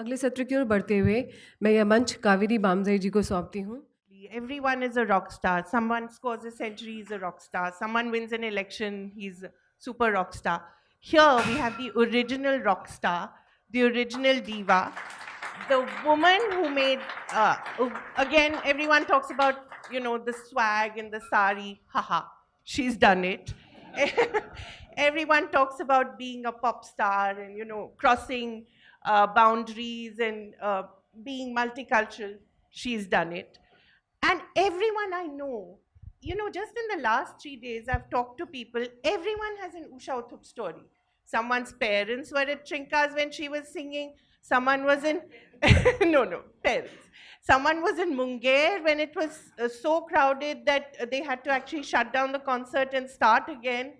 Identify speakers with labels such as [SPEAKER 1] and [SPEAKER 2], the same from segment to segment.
[SPEAKER 1] अगले सत्र की ओर बढ़ते हुए मैं यह मंच कावेरी बामजई जी को सौंपती हूँ।
[SPEAKER 2] Everyone is a rock star. Someone scores a century, he's a rock star. Someone wins an election, he's a super rock star. Here we have the original rock star, the original diva, the woman who made, again, everyone talks about, the swag and the sari. Haha, she's done it. Everyone talks about being a pop star and, crossing boundaries and being multicultural. She's done it. And everyone I know, just in the last 3 days, I've talked to people, everyone has an Usha Uthup story. Someone's parents were at Trinkas when she was singing. Someone was in, no, parents. Someone was in Munger when it was so crowded that they had to actually shut down the concert and start again.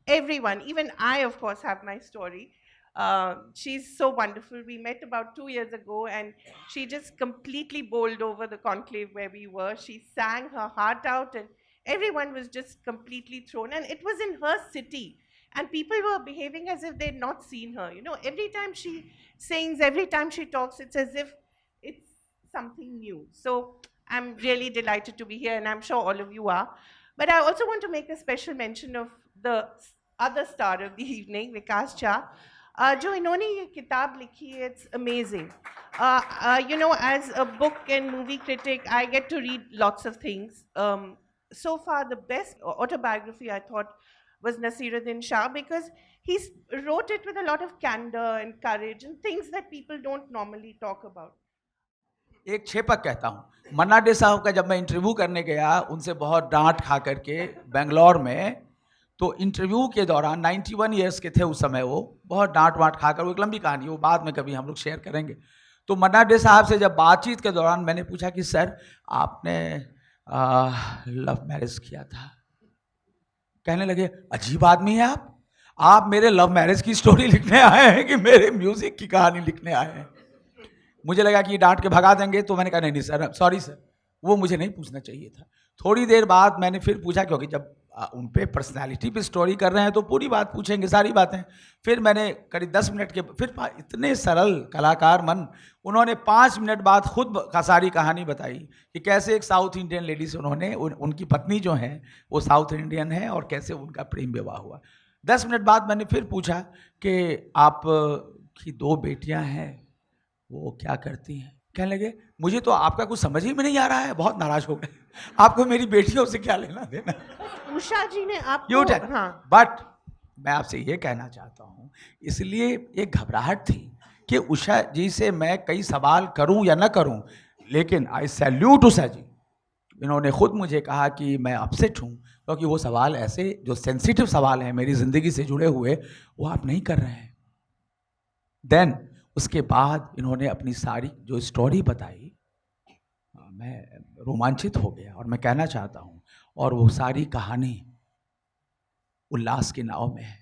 [SPEAKER 2] Everyone, even I, of course, have my story. She's so wonderful. We met about 2 years ago, and she just completely bowled over the conclave where we were. She sang her heart out, and everyone was just completely thrown. And it was in her city, and people were behaving as if they'd not seen her. Every time she sings, every time she talks, it's as if it's something new. So I'm really delighted to be here, and I'm sure all of you are. But I also want to make a special mention of the other star of the evening, Vikas Jha. जो इन्होंने ये किताब लिखी है, it's amazing. As a book and movie critic, I get to read lots of things. So far, the best autobiography I thought was Nasiruddin Shah, because he wrote it with a lot of candor and courage and things that people don't normally talk about.
[SPEAKER 3] एक छेपक कहता हूँ, मन्ना day साहब का जब मैं interview करने गया उनसे बहुत डांट खा करके बेंगलोर में, तो इंटरव्यू के दौरान 91 ईयर्स के थे उस समय, वो बहुत डांट वाट खाकर, वो एक लंबी कहानी, वो बाद में कभी हम लोग शेयर करेंगे। तो मन्ना डे साहब से जब बातचीत के दौरान मैंने पूछा कि सर आपने लव मैरिज किया था, कहने लगे अजीब आदमी है आप मेरे लव मैरिज की स्टोरी लिखने आए हैं कि मेरे म्यूजिक की कहानी लिखने आए हैं। मुझे लगा कि डांट के भगा देंगे, तो मैंने कहा नहीं सर, सॉरी सर, वो मुझे नहीं पूछना चाहिए था। थोड़ी देर बाद मैंने फिर पूछा, क्योंकि जब उन पे पर्सनैलिटी पे स्टोरी कर रहे हैं तो पूरी बात पूछेंगे, सारी बातें। फिर मैंने करीब 10 मिनट के फिर इतने सरल कलाकार मन, उन्होंने 5 मिनट बाद खुद सारी कहानी बताई कि कैसे एक साउथ इंडियन लेडी से उन्होंने उनकी पत्नी जो है वो साउथ इंडियन है और कैसे उनका प्रेम विवाह हुआ। 10 मिनट बाद मैंने फिर पूछा कि आप की 2 बेटियां हैं, वो क्या करती हैं? कहने लगे मुझे तो आपका कुछ समझ ही में नहीं आ रहा है। बहुत नाराज हो गए, आपको मेरी बेटियों से क्या लेना देना।
[SPEAKER 2] उषा जी ने आपको,
[SPEAKER 3] हाँ। बट मैं आपसे ये कहना चाहता हूँ, इसलिए एक घबराहट थी कि उषा जी से मैं कई सवाल करूं या ना करूं, लेकिन आई सैल्यूट उषा जी, इन्होंने खुद मुझे कहा कि मैं अपसेट हूं, क्योंकि वो सवाल ऐसे जो सेंसिटिव सवाल हैं मेरी ज़िंदगी से जुड़े हुए, वो आप नहीं कर रहे हैं। देन उसके बाद इन्होंने अपनी सारी जो स्टोरी बताई, मैं रोमांचित हो गया। और मैं कहना चाहता हूँ, और वो सारी कहानी उल्लास की नाव में है।